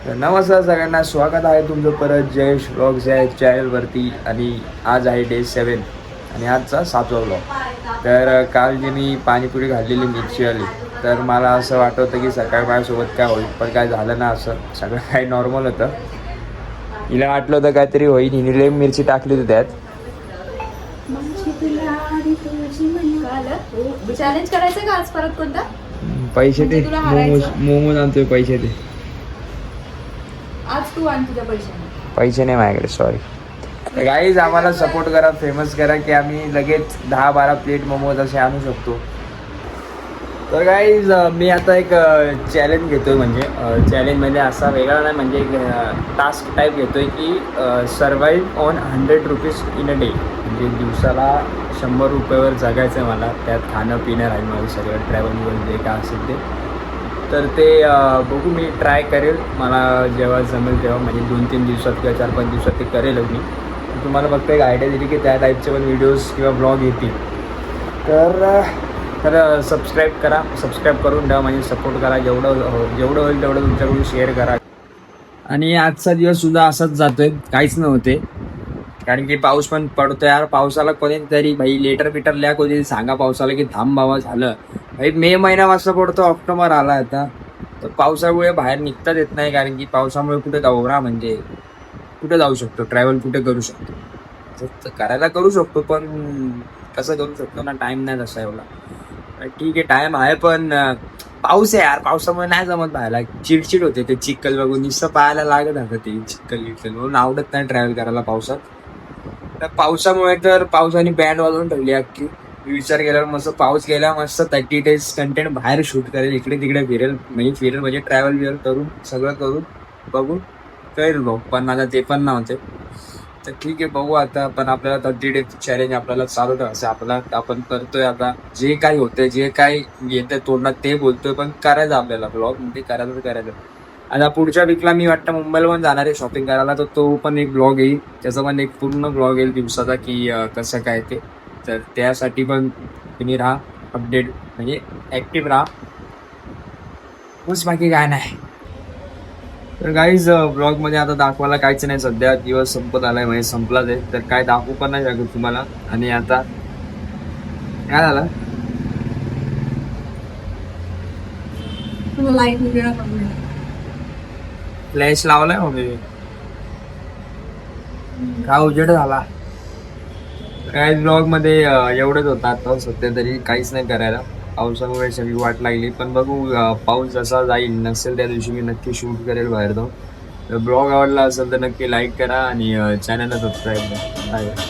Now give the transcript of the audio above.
तर नमस्कार सगळ्यांना, स्वागत आहे तुमचं परत जयेश व्लॉग्स या चॅनलवरती. आणि आज आहे डे 7 आणि आजचा 7वा व्लॉग. तर काल जे मी पाणीपुरी घातलेली मिरचीवाली, तर मला असं वाटत होतं की सकाळी माझ्यासोबत काय होईल, पण काय झालं ना. असं सगळं काही नॉर्मल होतं. हिला वाटलं होतं काहीतरी होईल, हिने लई मिरची टाकली होती त्यात. चॅलेंज करायचं का आज परत कोणता? पैसे दे, मोमोज आणतोय, पैसे दे. आज तू आण तुझ्या पैशाने. पैसे नाही माझ्याकडे, सॉरी. गाईज आम्हाला सपोर्ट करा, फेमस करा की आम्ही लगेच 10-12 प्लेट मोमोज असे आणू शकतो. तर गाईज मी आता एक चॅलेंज घेतो आहे. म्हणजे चॅलेंज म्हणजे असा वेगळा नाही, म्हणजे एक टास्क टाईप घेतो आहे की survive on 100 rupees in a day. म्हणजे दिवसाला 100 रुपयावर जगायचं आहे मला. त्यात खाणं पिणं राहील माझं सगळं, ट्रॅव्हल जे काय असेल ते. तर ते बघू, मी ट्राय करेल. मला जेव्हा जमेल तेव्हा, म्हणजे 2-3 दिवसात किंवा 4-5 दिवसात ते करेल मी. तुम्हाला फक्त एक आयडिया दिली की त्या टाईपचे पण व्हिडिओज किंवा ब्लॉग येतील. तर सबस्क्राईब करा, सबस्क्राईब करून द्या, म्हणजे सपोर्ट करा. जेवढं होईल तेवढं तुमच्याकडून शेअर करा. आणि आजचा दिवससुद्धा असाच जातो आहे, काहीच नव्हते. कारण की पाऊस पण पडतो यार. पावसाला कोणीतरी भाई लेटर बिटर लिहा, कोणी सांगा पावसाला की थांब बाबा झालं. भाई मे महिना वाजता पडतो, ऑक्टोबर आला आता. तर पावसामुळे बाहेर निघताच येत नाही. कारण की पावसामुळे कुठे जाऊ ना, म्हणजे कुठे जाऊ शकतो, ट्रॅव्हल कुठे करू शकतो. करायला करू शकतो, पण कसं करू शकतो ना, टाईम नाही तसा एवढा. ठीक आहे, टाईम आहे, पण पाऊस आहे यार. पावसामुळे नाही जमत पाहायला, चिडचिड होते. ते चिखल बघून नुसतं पाहायला लागत होतं ते चिखल म्हणून आवडत नाही ट्रॅव्हल करायला पावसात. तर पावसामुळे तर पावसाने बँड वाजवून ठेवली अख्खी. विचार केल्यावर मस्त पाऊस गेला, मस्त 30 days कंटेंट बाहेर शूट करेल, इकडे तिकडे फिरेल म्हणजे ट्रॅव्हल बिअर करून सगळं करून बघू करेल भाऊ. पण आता ते पण नव्हते. तर ठीक आहे, बघू आता. पण आपल्याला 30 days चॅलेंज आपल्याला चालू ठेवायचं. आपण करतोय आता. जे काही होतंय, जे काही येतंय तोंडात ते बोलतोय, पण करायचं आपल्याला ब्लॉग. म्हणजे करायचं. आता पुढच्या वीकला मी वाटतं मुंबईला पण जाणार आहे शॉपिंग करायला. तर तो पण एक ब्लॉग येईल, त्याचा पण एक पूर्ण ब्लॉग येईल दिवसाचा, की कसं काय ते. तर त्यासाठी पण तुम्ही राहा अपडेट, म्हणजे ॲक्टिव्ह राहा. बस बाकी काय नाही. तर गाईज ब्लॉगमध्ये आता दाखवायला काहीच नाही. सध्या दिवस संपत आलाय, म्हणजे संपलाच आहे. तर काय दाखवू पण नाही शकत तुम्हाला. आणि आता काय झालं, फ्लॅश लावलाय म्हणजे काय उजेड झाला. काय ब्लॉगमध्ये एवढंच होतं आता सध्या तरी, काहीच नाही करायला. पावसामुळे सगळी वाट लागली. पण बघू, पाऊस जसा जाईल नसेल त्या दिवशी मी नक्की शूट करेल बाहेर जाऊन. ब्लॉग आवडला असेल तर नक्की लाईक करा आणि चॅनलला सबस्क्राईब करा.